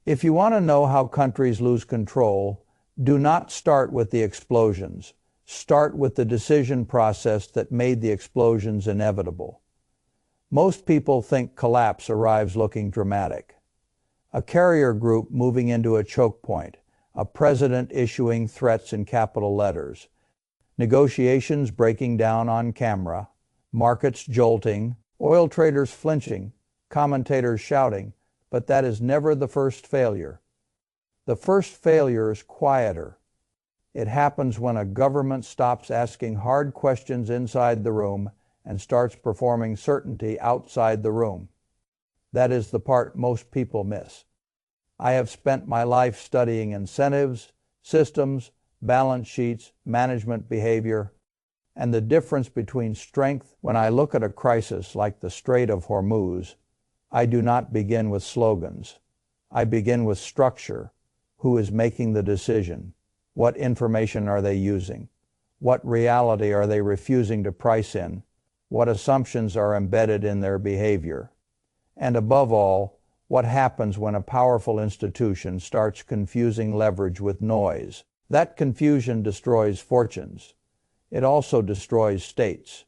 If you want to know how countries lose control, do not start with the explosions. Start with the decision process that made the explosions inevitable. Most people think collapse arrives looking dramatic. A carrier group moving into a choke point, a president issuing threats in capital letters, negotiations breaking down on camera, markets jolting, oil traders flinching, commentators shouting, but that is never the first failure. The first failure is quieter. It happens when a government stops asking hard questions inside the room and starts performing certainty outside the room. That is the part most people miss. I have spent my life studying incentives, systems, balance sheets, management behavior, and the difference between strength. When I look at a crisis like the Strait of Hormuz, I do not begin with slogans. I begin with structure. Who is making the decision? What information are they using? What reality are they refusing to price in? What assumptions are embedded in their behavior? And above all, what happens when a powerful institution starts confusing leverage with noise? That confusion destroys fortunes. It also destroys states.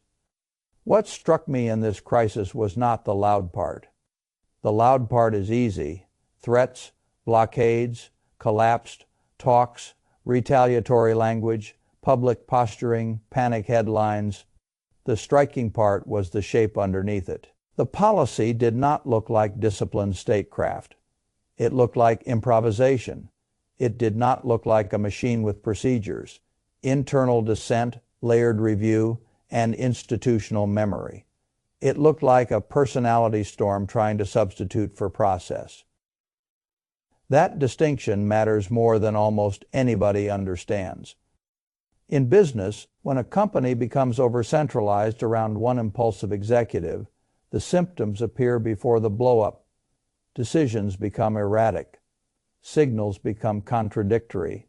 What struck me in this crisis was not the loud part. The loud part is easy. Threats, blockades, collapsed, talks, retaliatory language, public posturing, panic headlines. The striking part was the shape underneath it. The policy did not look like disciplined statecraft. It looked like improvisation. It did not look like a machine with procedures, internal dissent, layered review, and institutional memory. It looked like a personality storm trying to substitute for process. That distinction matters more than almost anybody understands. In business, when a company becomes over-centralized around one impulsive executive, the symptoms appear before the blow-up. Decisions become erratic. Signals become contradictory.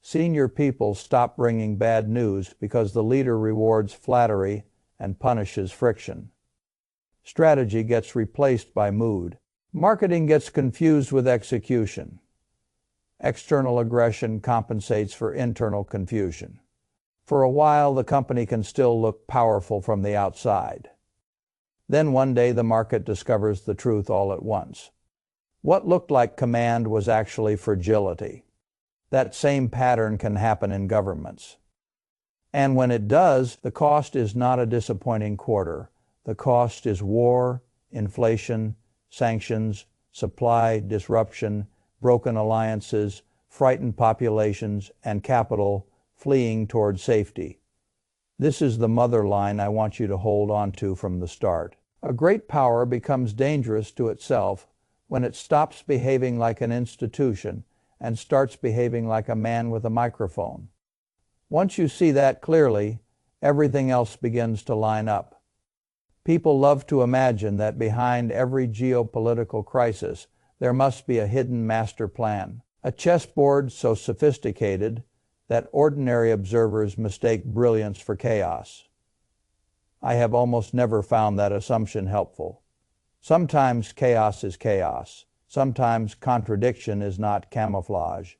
Senior people stop bringing bad news because the leader rewards flattery and punishes friction. Strategy gets replaced by mood. Marketing gets confused with execution. External aggression compensates for internal confusion. For a while, the company can still look powerful from the outside. Then one day the market discovers the truth all at once. What looked like command was actually fragility. That same pattern can happen in governments. And when it does, the cost is not a disappointing quarter. The cost is war, inflation, sanctions, supply disruption, broken alliances, frightened populations, and capital fleeing toward safety. This is the mother line I want you to hold on to from the start. A great power becomes dangerous to itself when it stops behaving like an institution and starts behaving like a man with a microphone. Once you see that clearly, everything else begins to line up. People love to imagine that behind every geopolitical crisis, there must be a hidden master plan, a chessboard so sophisticated that ordinary observers mistake brilliance for chaos. I have almost never found that assumption helpful. Sometimes chaos is chaos. Sometimes contradiction is not camouflage.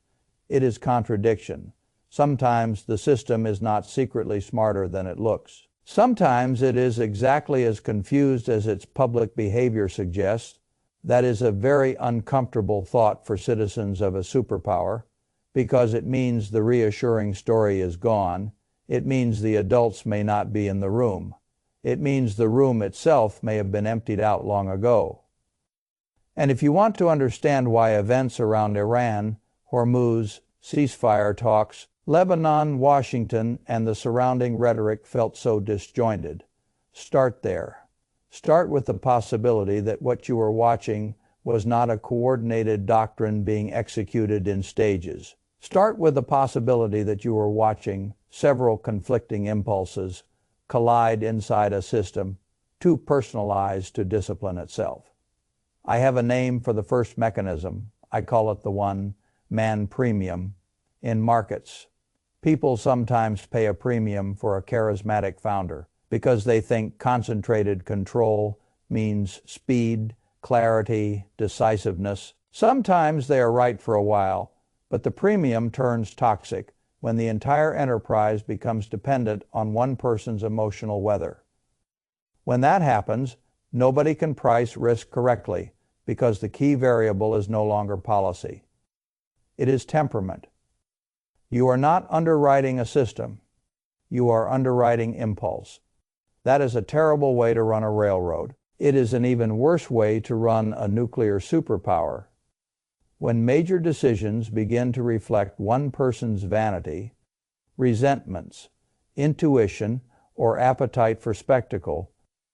It is contradiction. Sometimes the system is not secretly smarter than it looks. Sometimes it is exactly as confused as its public behavior suggests. That is a very uncomfortable thought for citizens of a superpower, because it means the reassuring story is gone. It means the adults may not be in the room. It means the room itself may have been emptied out long ago. And if you want to understand why events around Iran, Hormuz, ceasefire talks, Lebanon, Washington, and the surrounding rhetoric felt so disjointed, start there. Start with the possibility that what you were watching was not a coordinated doctrine being executed in stages. Start with the possibility that you were watching several conflicting impulses collide inside a system too personalized to discipline itself. I have a name for the first mechanism. I call it the one-man premium. In markets, people sometimes pay a premium for a charismatic founder because they think concentrated control means speed, clarity, decisiveness. Sometimes they are right for a while, but the premium turns toxic when the entire enterprise becomes dependent on one person's emotional weather. When that happens, nobody can price risk correctly because the key variable is no longer policy. It is temperament. You are not underwriting a system. You are underwriting impulse. That is a terrible way to run a railroad. It is an even worse way to run a nuclear superpower. When major decisions begin to reflect one person's vanity, resentments, intuition, or appetite for spectacle,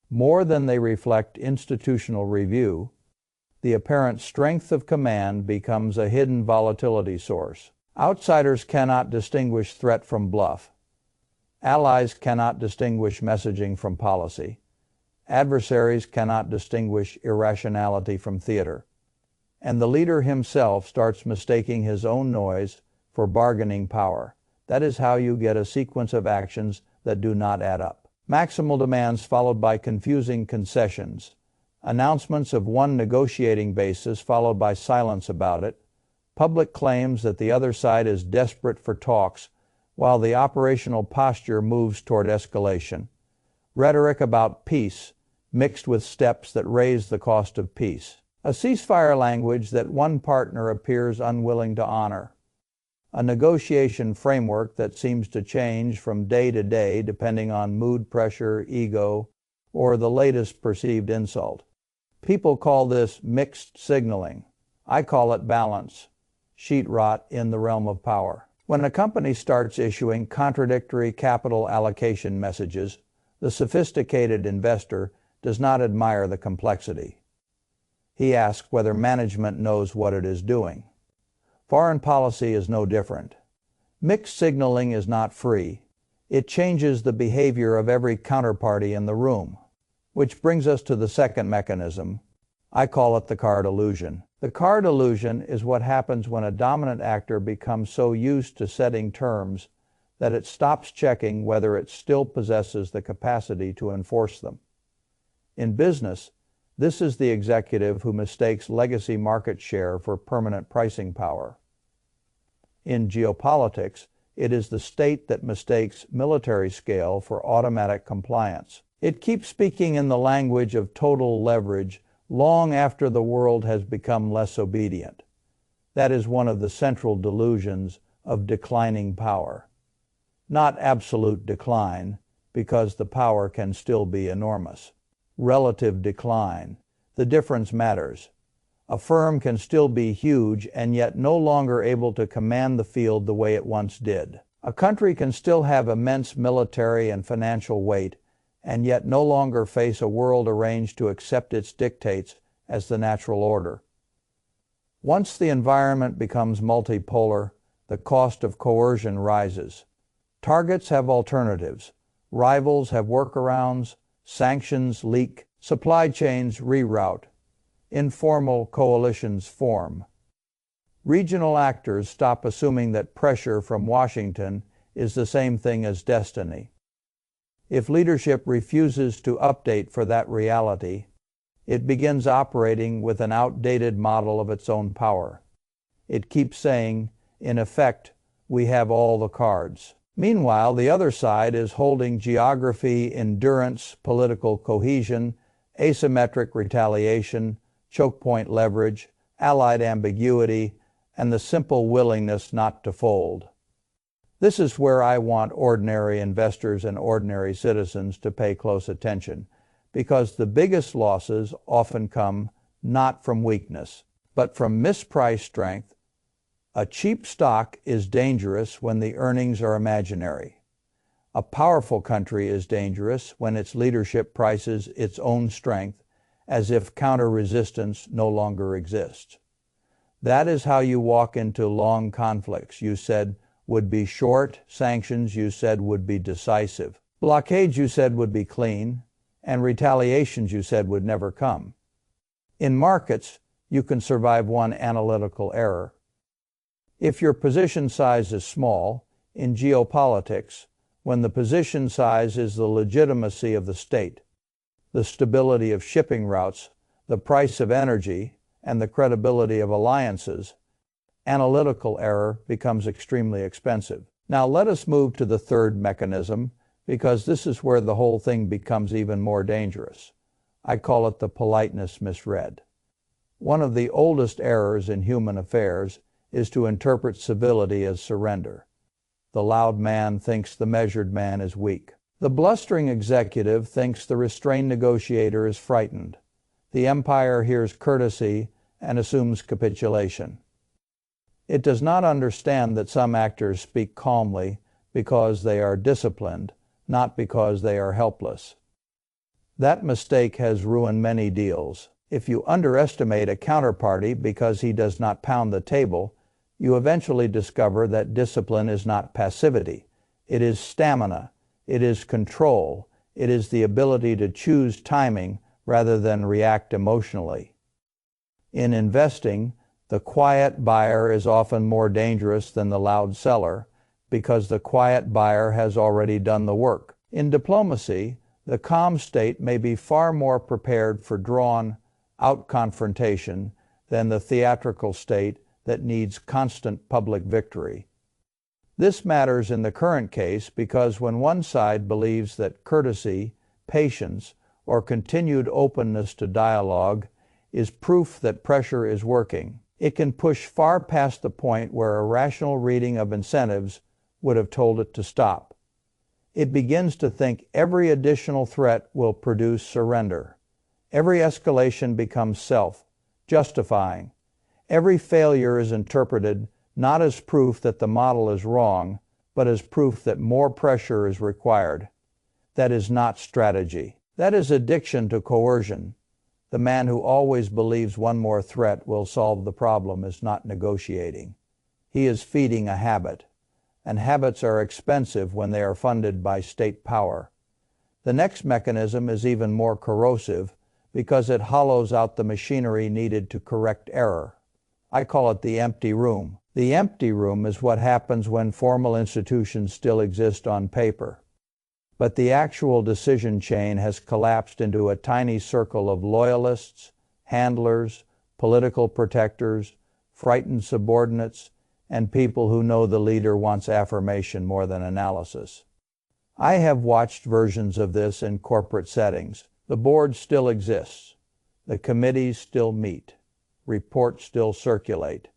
more than they reflect institutional review, the apparent strength of command becomes a hidden volatility source. Outsiders cannot distinguish threat from bluff. Allies cannot distinguish messaging from policy. Adversaries cannot distinguish irrationality from theater. And the leader himself starts mistaking his own noise for bargaining power. That is how you get a sequence of actions that do not add up. Maximal demands followed by confusing concessions. Announcements of one negotiating basis followed by silence about it. Public claims that the other side is desperate for talks while the operational posture moves toward escalation. Rhetoric about peace mixed with steps that raise the cost of peace. A ceasefire language that one partner appears unwilling to honor. A negotiation framework that seems to change from day to day depending on mood pressure, ego, or the latest perceived insult. People call this mixed signaling. I call it balance. Sheetrot in the realm of power. When a company starts issuing contradictory capital allocation messages, the sophisticated investor does not admire the complexity. He asks whether management knows what it is doing. Foreign policy is no different. Mixed signaling is not free. It changes the behavior of every counterparty in the room. Which brings us to the second mechanism. I call it the card illusion. The card illusion is what happens when a dominant actor becomes so used to setting terms that it stops checking whether it still possesses the capacity to enforce them. In business, this is the executive who mistakes legacy market share for permanent pricing power. In geopolitics, it is the state that mistakes military scale for automatic compliance. It keeps speaking in the language of total leverage long after the world has become less obedient. That is one of the central delusions of declining power. Not absolute decline, because the power can still be enormous. Relative decline. The difference matters. A firm can still be huge and yet no longer able to command the field the way it once did. A country can still have immense military and financial weight and yet no longer face a world arranged to accept its dictates as the natural order. Once the environment becomes multipolar, the cost of coercion rises. Targets have alternatives. Rivals have workarounds. Sanctions leak. Supply chains reroute. Informal coalitions form. Regional actors stop assuming that pressure from Washington is the same thing as destiny. If leadership refuses to update for that reality, it begins operating with an outdated model of its own power. It keeps saying, in effect, we have all the cards. Meanwhile, the other side is holding geography, endurance, political cohesion, asymmetric retaliation, choke point leverage, allied ambiguity, and the simple willingness not to fold. This is where I want ordinary investors and ordinary citizens to pay close attention, because the biggest losses often come not from weakness, but from mispriced strength. A cheap stock is dangerous when the earnings are imaginary. A powerful country is dangerous when its leadership prices its own strength as if counter-resistance no longer exists. That is how you walk into long conflicts you said would be short, sanctions you said would be decisive, blockades you said would be clean, and retaliations you said would never come. In markets, you can survive one analytical error. If your position size is small, in geopolitics, when the position size is the legitimacy of the state, the stability of shipping routes, the price of energy, and the credibility of alliances, analytical error becomes extremely expensive. Now let us move to the third mechanism, because this is where the whole thing becomes even more dangerous. I call it the politeness misread. One of the oldest errors in human affairs is to interpret civility as surrender. The loud man thinks the measured man is weak. The blustering executive thinks the restrained negotiator is frightened. The empire hears courtesy and assumes capitulation. It does not understand that some actors speak calmly because they are disciplined, not because they are helpless. That mistake has ruined many deals. If you underestimate a counterparty because he does not pound the table, you eventually discover that discipline is not passivity. It is stamina. It is control. It is the ability to choose timing rather than react emotionally. In investing, the quiet buyer is often more dangerous than the loud seller because the quiet buyer has already done the work. In diplomacy, the calm state may be far more prepared for drawn-out confrontation than the theatrical state that needs constant public victory. This matters in the current case because when one side believes that courtesy, patience, or continued openness to dialogue is proof that pressure is working, it can push far past the point where a rational reading of incentives would have told it to stop. It begins to think every additional threat will produce surrender. Every escalation becomes self-justifying. Every failure is interpreted not as proof that the model is wrong, but as proof that more pressure is required. That is not strategy. That is addiction to coercion. The man who always believes one more threat will solve the problem is not negotiating. He is feeding a habit, and habits are expensive when they are funded by state power. The next mechanism is even more corrosive because it hollows out the machinery needed to correct error. I call it the empty room. The empty room is what happens when formal institutions still exist on paper. But the actual decision chain has collapsed into a tiny circle of loyalists, handlers, political protectors, frightened subordinates, and people who know the leader wants affirmation more than analysis. I have watched versions of this in corporate settings. The board still exists. The committees still meet. Reports still circulate.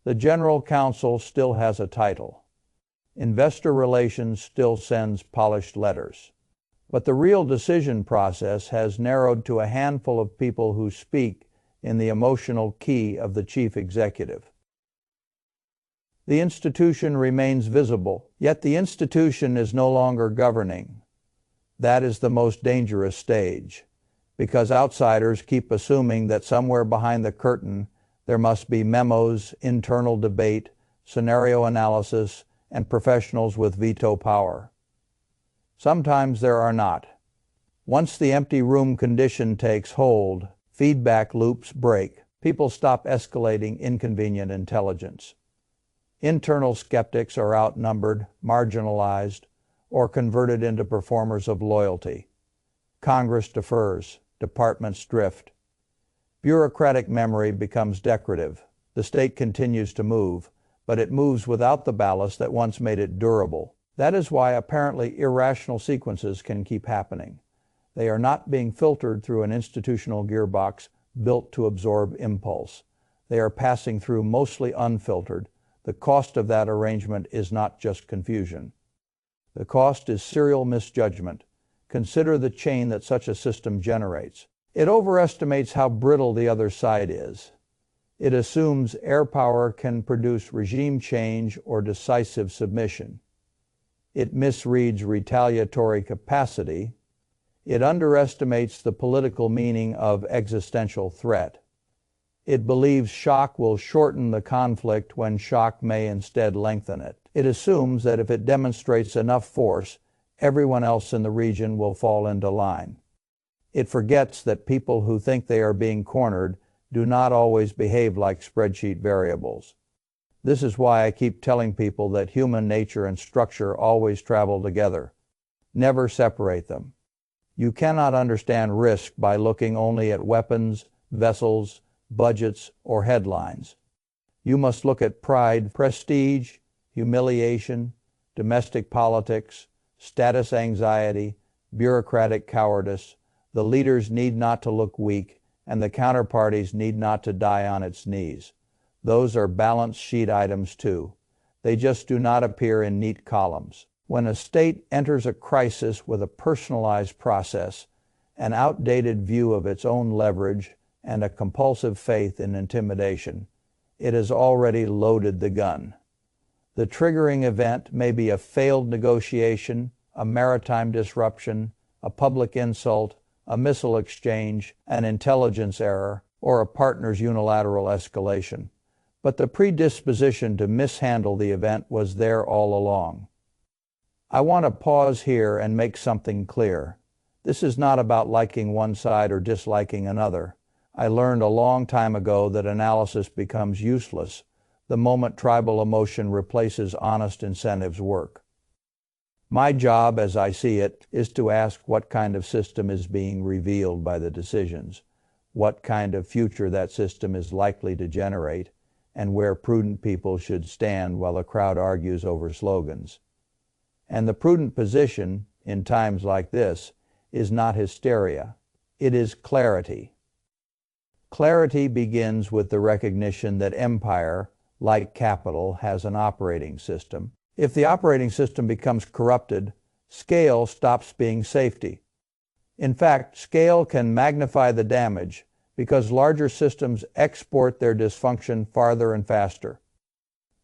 The general counsel still has a title. Investor relations still sends polished letters. But the real decision process has narrowed to a handful of people who speak in the emotional key of the chief executive. The institution remains visible, yet the institution is no longer governing. That is the most dangerous stage, because outsiders keep assuming that somewhere behind the curtain there must be memos, internal debate, scenario analysis, and professionals with veto power. Sometimes there are not. Once the empty room condition takes hold, feedback loops break. People stop escalating inconvenient intelligence. Internal skeptics are outnumbered, marginalized, or converted into performers of loyalty. Congress defers. Departments drift. Bureaucratic memory becomes decorative. The state continues to move, but it moves without the ballast that once made it durable. That is why apparently irrational sequences can keep happening. They are not being filtered through an institutional gearbox built to absorb impulse. They are passing through mostly unfiltered. The cost of that arrangement is not just confusion. The cost is serial misjudgment. Consider the chain that such a system generates. It overestimates how brittle the other side is. It assumes air power can produce regime change or decisive submission. It misreads retaliatory capacity. It underestimates the political meaning of existential threat. It believes shock will shorten the conflict when shock may instead lengthen it. It assumes that if it demonstrates enough force, everyone else in the region will fall into line. It forgets that people who think they are being cornered do not always behave like spreadsheet variables. This is why I keep telling people that human nature and structure always travel together. Never separate them. You cannot understand risk by looking only at weapons, vessels, budgets, or headlines. You must look at pride, prestige, humiliation, domestic politics, status anxiety, bureaucratic cowardice. The leaders need not to look weak, and the counterparties need not to die on its knees. Those are balance sheet items too. They just do not appear in neat columns. When a state enters a crisis with a personalized process, an outdated view of its own leverage, and a compulsive faith in intimidation, it has already loaded the gun. The triggering event may be a failed negotiation, a maritime disruption, a public insult, a missile exchange, an intelligence error, or a partner's unilateral escalation. But the predisposition to mishandle the event was there all along. I want to pause here and make something clear. This is not about liking one side or disliking another. I learned a long time ago that analysis becomes useless the moment tribal emotion replaces honest incentives work. My job, as I see it, is to ask what kind of system is being revealed by the decisions, what kind of future that system is likely to generate, and where prudent people should stand while the crowd argues over slogans. And the prudent position, in times like this, is not hysteria. It is clarity. Clarity begins with the recognition that empire, like capital, has an operating system. If the operating system becomes corrupted, scale stops being safety. In fact, scale can magnify the damage because larger systems export their dysfunction farther and faster.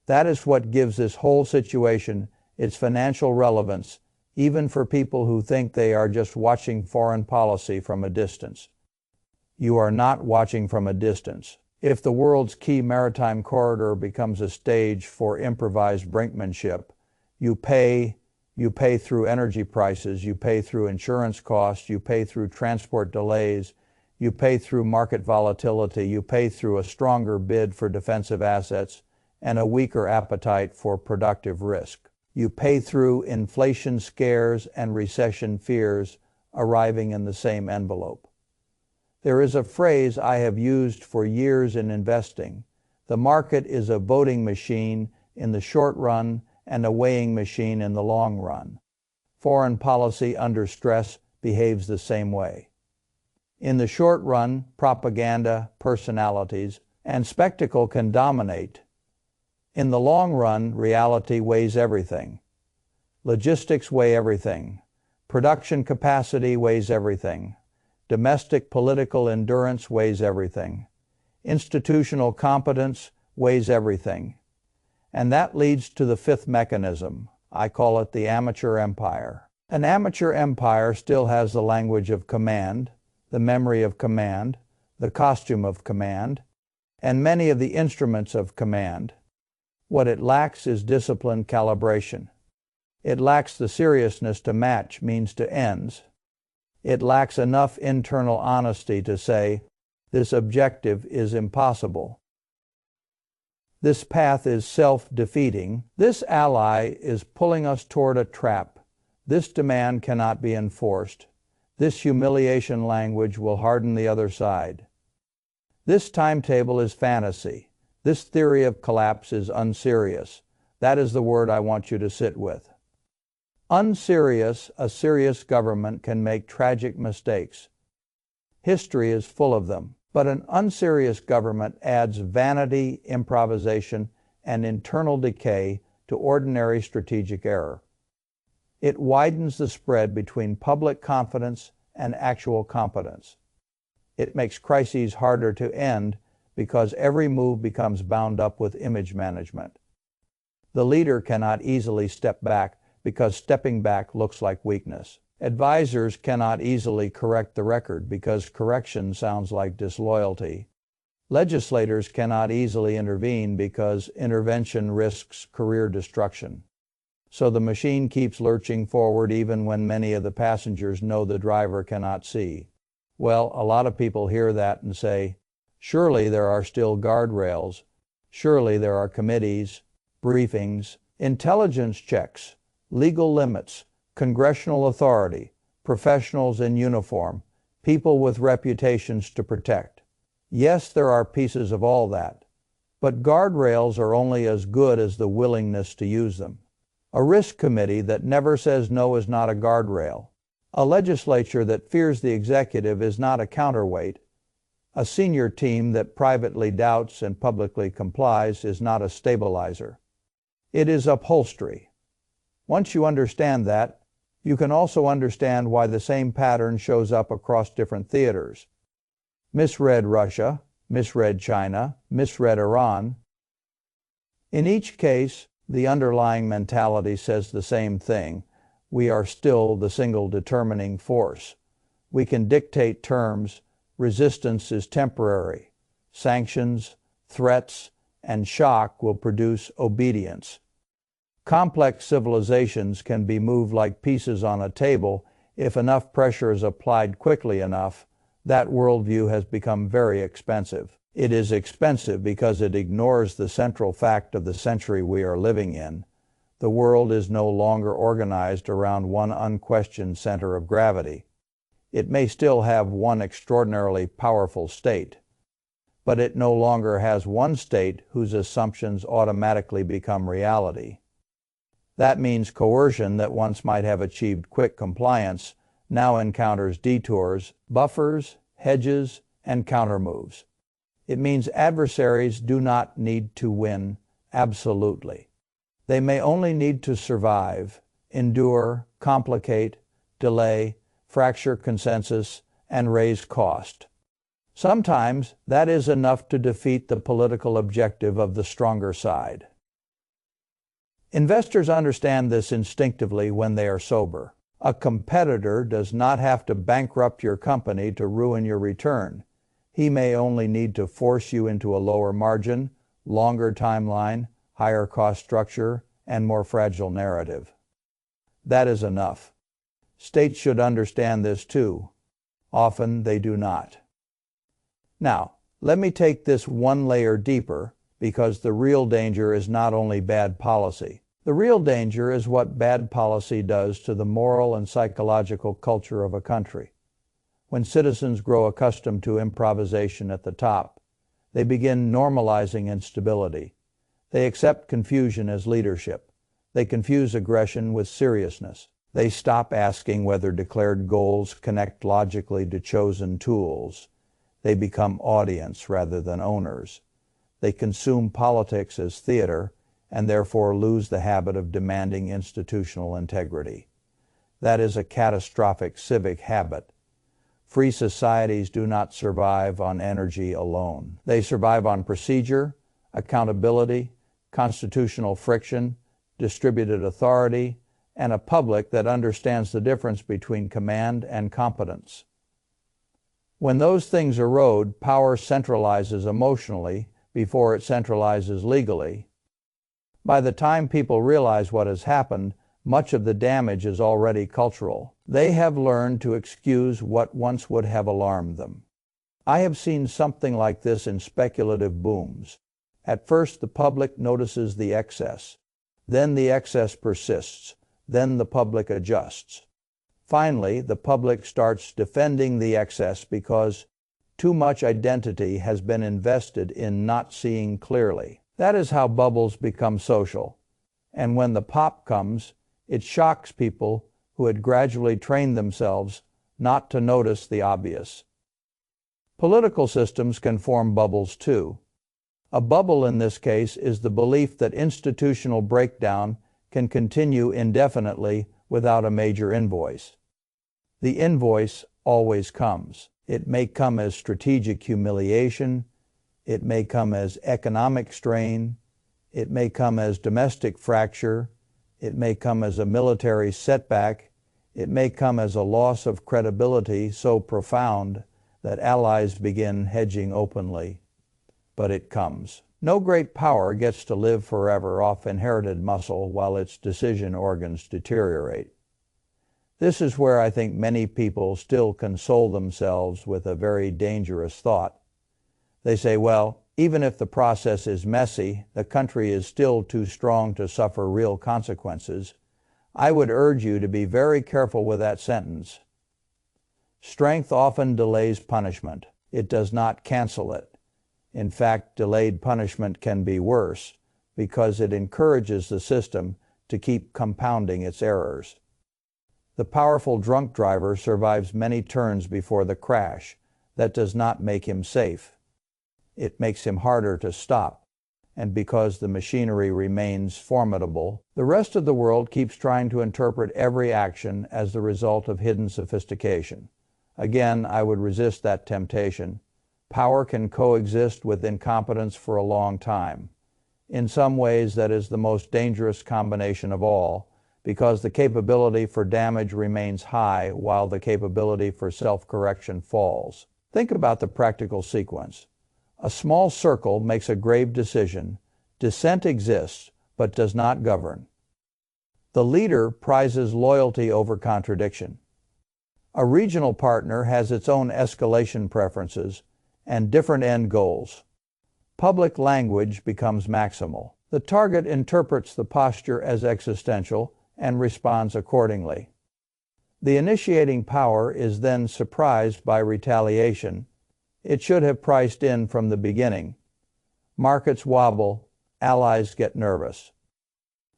That is what gives this whole situation its financial relevance, even for people who think they are just watching foreign policy from a distance. You are not watching from a distance. If the world's key maritime corridor becomes a stage for improvised brinkmanship, you pay through energy prices, you pay through insurance costs, you pay through transport delays, you pay through market volatility, you pay through a stronger bid for defensive assets and a weaker appetite for productive risk. You pay through inflation scares and recession fears arriving in the same envelope. There is a phrase I have used for years in investing. The market is a voting machine in the short run and a weighing machine in the long run. Foreign policy under stress behaves the same way. In the short run, propaganda, personalities, and spectacle can dominate. In the long run, reality weighs everything. Logistics weigh everything. Production capacity weighs everything. Domestic political endurance weighs everything. Institutional competence weighs everything. And that leads to the fifth mechanism. I call it the amateur empire. An amateur empire still has the language of command, the memory of command, the costume of command, and many of the instruments of command. What it lacks is disciplined calibration. It lacks the seriousness to match means to ends. It lacks enough internal honesty to say, this objective is impossible. This path is self-defeating. This ally is pulling us toward a trap. This demand cannot be enforced. This humiliation language will harden the other side. This timetable is fantasy. This theory of collapse is unserious. That is the word I want you to sit with. Unserious, a serious government can make tragic mistakes. History is full of them. But an unserious government adds vanity, improvisation, and internal decay to ordinary strategic error. It widens the spread between public confidence and actual competence. It makes crises harder to end because every move becomes bound up with image management. The leader cannot easily step back because stepping back looks like weakness. Advisors cannot easily correct the record because correction sounds like disloyalty. Legislators cannot easily intervene because intervention risks career destruction. So the machine keeps lurching forward even when many of the passengers know the driver cannot see. Well, a lot of people hear that and say, surely there are still guardrails. Surely there are committees, briefings, intelligence checks, legal limits, congressional authority, professionals in uniform, people with reputations to protect. Yes, there are pieces of all that, but guardrails are only as good as the willingness to use them. A risk committee that never says no is not a guardrail. A legislature that fears the executive is not a counterweight. A senior team that privately doubts and publicly complies is not a stabilizer. It is upholstery. Once you understand that, you can also understand why the same pattern shows up across different theaters. Misread Russia, misread China, misread Iran. In each case, the underlying mentality says the same thing. We are still the single determining force. We can dictate terms. Resistance is temporary. Sanctions, threats, and shock will produce obedience. Complex civilizations can be moved like pieces on a table if enough pressure is applied quickly enough. That worldview has become very expensive. It is expensive because it ignores the central fact of the century we are living in. The world is no longer organized around one unquestioned center of gravity. It may still have one extraordinarily powerful state, but it no longer has one state whose assumptions automatically become reality. That means coercion that once might have achieved quick compliance now encounters detours, buffers, hedges, and countermoves. It means adversaries do not need to win absolutely. They may only need to survive, endure, complicate, delay, fracture consensus, and raise cost. Sometimes that is enough to defeat the political objective of the stronger side. Investors understand this instinctively when they are sober. A competitor does not have to bankrupt your company to ruin your return. He may only need to force you into a lower margin, longer timeline, higher cost structure, and more fragile narrative. That is enough. States should understand this too. Often they do not. Now, let me take this one layer deeper, because the real danger is not only bad policy. The real danger is what bad policy does to the moral and psychological culture of a country. When citizens grow accustomed to improvisation at the top, they begin normalizing instability. They accept confusion as leadership. They confuse aggression with seriousness. They stop asking whether declared goals connect logically to chosen tools. They become audience rather than owners. They consume politics as theater and therefore lose the habit of demanding institutional integrity. That is a catastrophic civic habit. Free societies do not survive on energy alone. They survive on procedure, accountability, constitutional friction, distributed authority, and a public that understands the difference between command and competence. When those things erode, power centralizes emotionally before it centralizes legally. By the time people realize what has happened, much of the damage is already cultural. They have learned to excuse what once would have alarmed them. I have seen something like this in speculative booms. At first, the public notices the excess. Then the excess persists. Then the public adjusts. Finally, the public starts defending the excess because too much identity has been invested in not seeing clearly. That is how bubbles become social. And when the pop comes, it shocks people who had gradually trained themselves not to notice the obvious. Political systems can form bubbles too. A bubble in this case is the belief that institutional breakdown can continue indefinitely without a major invoice. The invoice always comes. It may come as strategic humiliation. It may come as economic strain. It may come as domestic fracture. It may come as a military setback. It may come as a loss of credibility so profound that allies begin hedging openly. But it comes. No great power gets to live forever off inherited muscle while its decision organs deteriorate. This is where I think many people still console themselves with a very dangerous thought. They say, well, even if the process is messy, the country is still too strong to suffer real consequences. I would urge you to be very careful with that sentence. Strength often delays punishment. It does not cancel it. In fact, delayed punishment can be worse because it encourages the system to keep compounding its errors. The powerful drunk driver survives many turns before the crash. That does not make him safe. It makes him harder to stop. And because the machinery remains formidable, the rest of the world keeps trying to interpret every action as the result of hidden sophistication. Again, I would resist that temptation. Power can coexist with incompetence for a long time. In some ways, that is the most dangerous combination of all, because the capability for damage remains high while the capability for self-correction falls. Think about the practical sequence. A small circle makes a grave decision. Dissent exists, but does not govern. The leader prizes loyalty over contradiction. A regional partner has its own escalation preferences and different end goals. Public language becomes maximal. The target interprets the posture as existential and responds accordingly. The initiating power is then surprised by retaliation. It should have priced in from the beginning. Markets wobble, allies get nervous.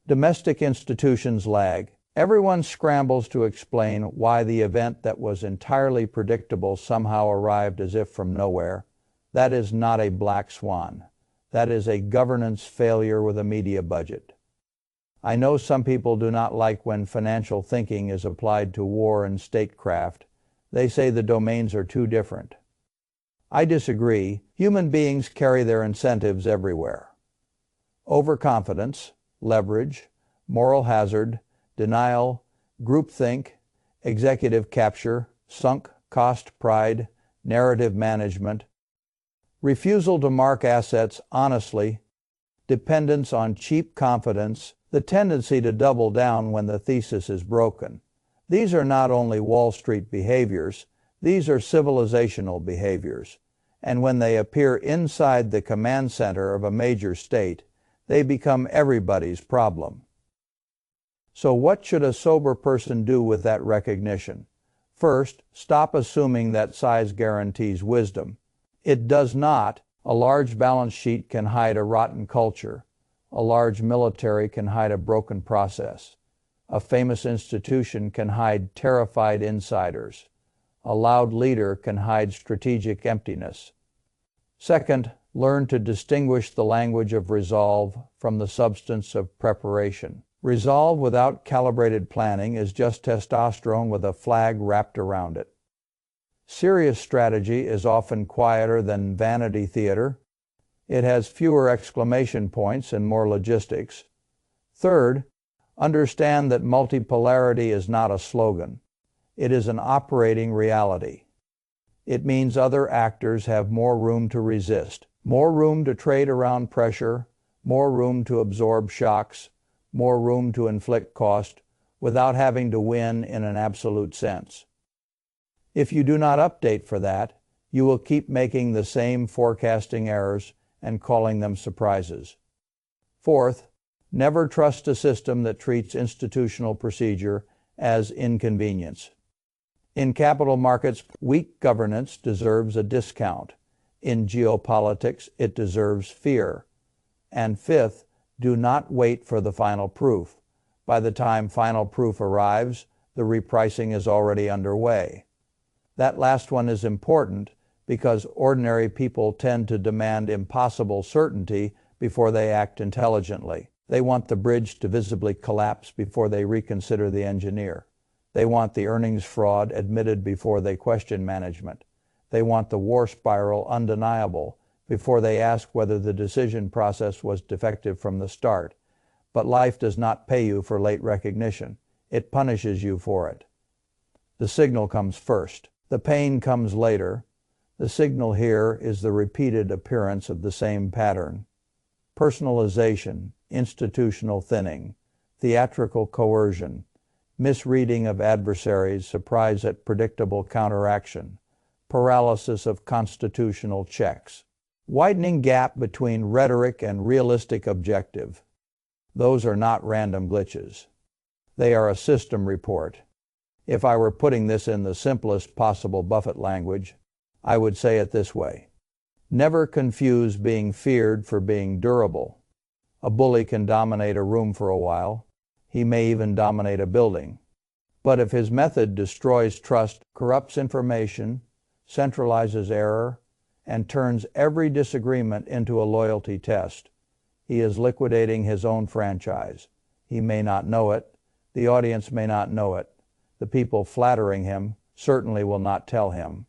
Domestic institutions lag. Everyone scrambles to explain why the event that was entirely predictable somehow arrived as if from nowhere. That is not a black swan. That is a governance failure with a media budget. I know some people do not like when financial thinking is applied to war and statecraft. They say the domains are too different. I disagree. Human beings carry their incentives everywhere. Overconfidence, leverage, moral hazard, denial, groupthink, executive capture, sunk cost pride, narrative management, refusal to mark assets honestly, dependence on cheap confidence, the tendency to double down when the thesis is broken. These are not only Wall Street behaviors, these are civilizational behaviors. And when they appear inside the command center of a major state, they become everybody's problem. So what should a sober person do with that recognition? First, stop assuming that size guarantees wisdom. It does not. A large balance sheet can hide a rotten culture. A large military can hide a broken process. A famous institution can hide terrified insiders. A loud leader can hide strategic emptiness. Second, learn to distinguish the language of resolve from the substance of preparation. Resolve without calibrated planning is just testosterone with a flag wrapped around it. Serious strategy is often quieter than vanity theater. It has fewer exclamation points and more logistics. Third, understand that multipolarity is not a slogan. It is an operating reality. It means other actors have more room to resist, more room to trade around pressure, more room to absorb shocks, more room to inflict cost without having to win in an absolute sense. If you do not update for that, you will keep making the same forecasting errors and calling them surprises. Fourth, never trust a system that treats institutional procedure as inconvenience. In capital markets, weak governance deserves a discount. In geopolitics, it deserves fear. And fifth, do not wait for the final proof. By the time final proof arrives, the repricing is already underway. That last one is important because ordinary people tend to demand impossible certainty before they act intelligently. They want the bridge to visibly collapse before they reconsider the engineer. They want the earnings fraud admitted before they question management. They want the war spiral undeniable before they ask whether the decision process was defective from the start. But life does not pay you for late recognition. It punishes you for it. The signal comes first. The pain comes later. The signal here is the repeated appearance of the same pattern. Personalization, institutional thinning, theatrical coercion, misreading of adversaries, surprise at predictable counteraction, paralysis of constitutional checks, widening gap between rhetoric and realistic objective. Those are not random glitches. They are a system report. If I were putting this in the simplest possible Buffett language, I would say it this way. Never confuse being feared for being durable. A bully can dominate a room for a while. He may even dominate a building. But if his method destroys trust, corrupts information, centralizes error, and turns every disagreement into a loyalty test, he is liquidating his own franchise. He may not know it. The audience may not know it. The people flattering him certainly will not tell him.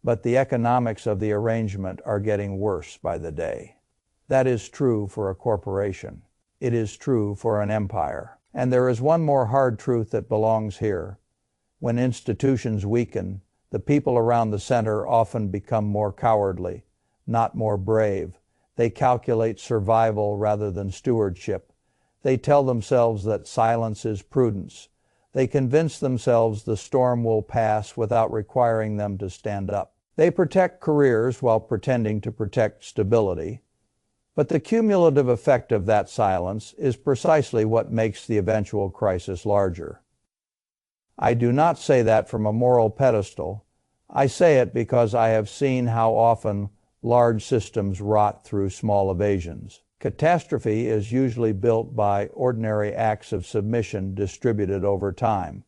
But the economics of the arrangement are getting worse by the day. That is true for a corporation. It is true for an empire. And there is one more hard truth that belongs here. When institutions weaken, the people around the center often become more cowardly, not more brave. They calculate survival rather than stewardship. They tell themselves that silence is prudence. They convince themselves the storm will pass without requiring them to stand up. They protect careers while pretending to protect stability. But the cumulative effect of that silence is precisely what makes the eventual crisis larger. I do not say that from a moral pedestal. I say it because I have seen how often large systems rot through small evasions. Catastrophe is usually built by ordinary acts of submission distributed over time.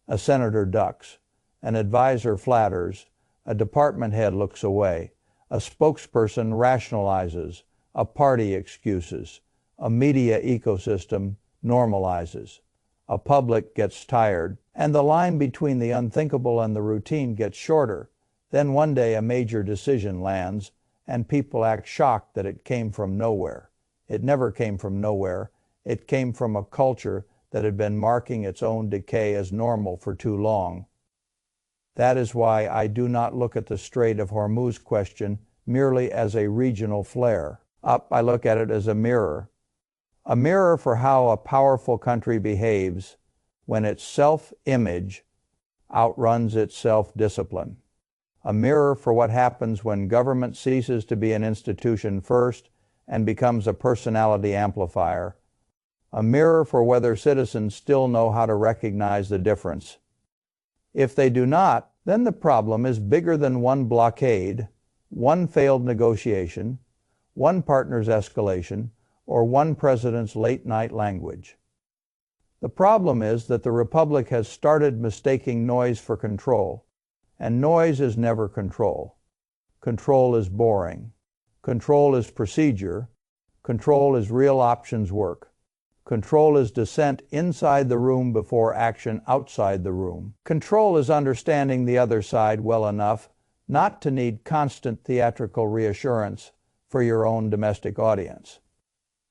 A senator ducks, an advisor flatters, a department head looks away, a spokesperson rationalizes, a party excuses, a media ecosystem normalizes, a public gets tired, and the line between the unthinkable and the routine gets shorter. Then one day a major decision lands, and people act shocked that it came from nowhere. It never came from nowhere. It came from a culture that had been marking its own decay as normal for too long. That is why I do not look at the Strait of Hormuz question merely as a regional flare. I look at it as a mirror for how a powerful country behaves when its self-image outruns its self-discipline. A mirror for what happens when government ceases to be an institution first and becomes a personality amplifier. A mirror for whether citizens still know how to recognize the difference. If they do not, then the problem is bigger than one blockade, one failed negotiation, one partner's escalation, or one president's late-night language. The problem is that the Republic has started mistaking noise for control, and noise is never control. Control is boring. Control is procedure. Control is real options work. Control is dissent inside the room before action outside the room. Control is understanding the other side well enough not to need constant theatrical reassurance for your own domestic audience.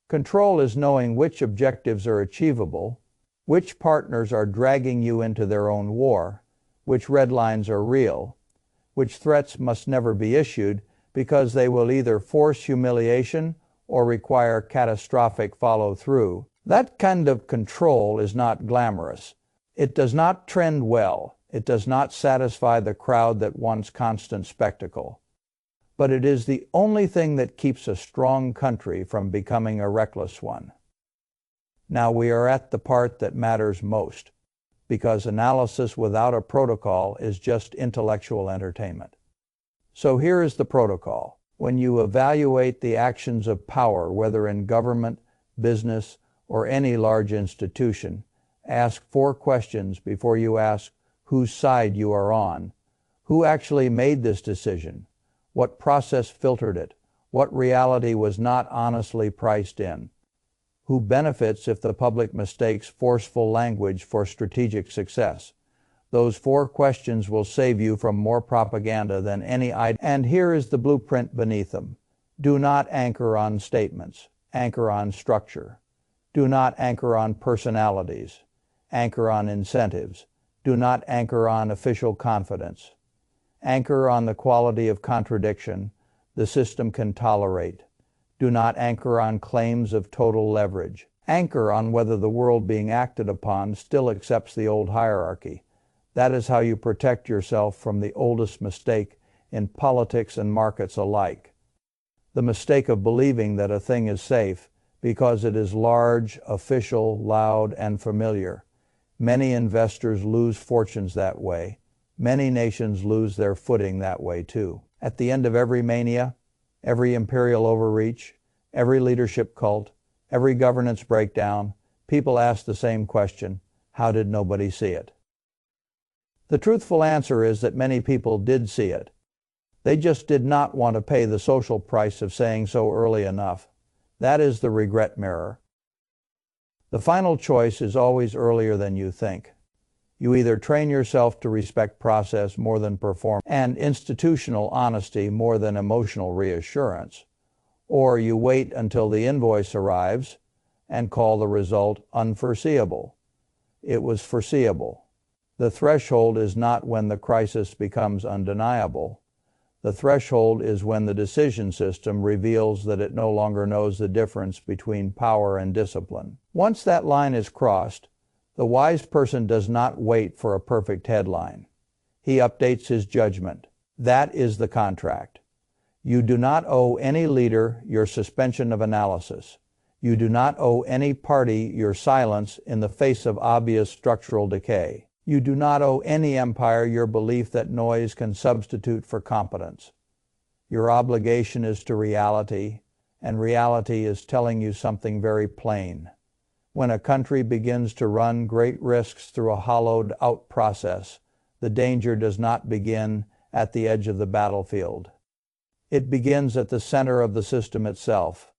Control is knowing which objectives are achievable, which partners are dragging you into their own war, which red lines are real, which threats must never be issued because they will either force humiliation or require catastrophic follow-through. That kind of control is not glamorous. It does not trend well. It does not satisfy the crowd that wants constant spectacle. But it is the only thing that keeps a strong country from becoming a reckless one. Now we are at the part that matters most, because analysis without a protocol is just intellectual entertainment. So here is the protocol. When you evaluate the actions of power, whether in government, business, or any large institution, ask 4 questions before you ask whose side you are on. Who actually made this decision? What process filtered it? What reality was not honestly priced in? Who benefits if the public mistakes forceful language for strategic success? Those 4 questions will save you from more propaganda than any idea. And here is the blueprint beneath them. Do not anchor on statements. Anchor on structure. Do not anchor on personalities. Anchor on incentives. Do not anchor on official confidence. Anchor on the quality of contradiction the system can tolerate. Do not anchor on claims of total leverage. Anchor on whether the world being acted upon still accepts the old hierarchy. That is how you protect yourself from the oldest mistake in politics and markets alike. The mistake of believing that a thing is safe because it is large, official, loud, and familiar. Many investors lose fortunes that way. Many nations lose their footing that way too. At the end of every mania, every imperial overreach, every leadership cult, every governance breakdown, people ask the same question: how did nobody see it? The truthful answer is that many people did see it. They just did not want to pay the social price of saying so early enough. That is the regret mirror. The final choice is always earlier than you think. You either train yourself to respect process more than performance and institutional honesty more than emotional reassurance, or you wait until the invoice arrives and call the result unforeseeable. It was foreseeable. The threshold is not when the crisis becomes undeniable. The threshold is when the decision system reveals that it no longer knows the difference between power and discipline. Once that line is crossed, the wise person does not wait for a perfect headline. He updates his judgment. That is the contract. You do not owe any leader your suspension of analysis. You do not owe any party your silence in the face of obvious structural decay. You do not owe any empire your belief that noise can substitute for competence. Your obligation is to reality, and reality is telling you something very plain. When a country begins to run great risks through a hollowed-out process, the danger does not begin at the edge of the battlefield. It begins at the center of the system itself.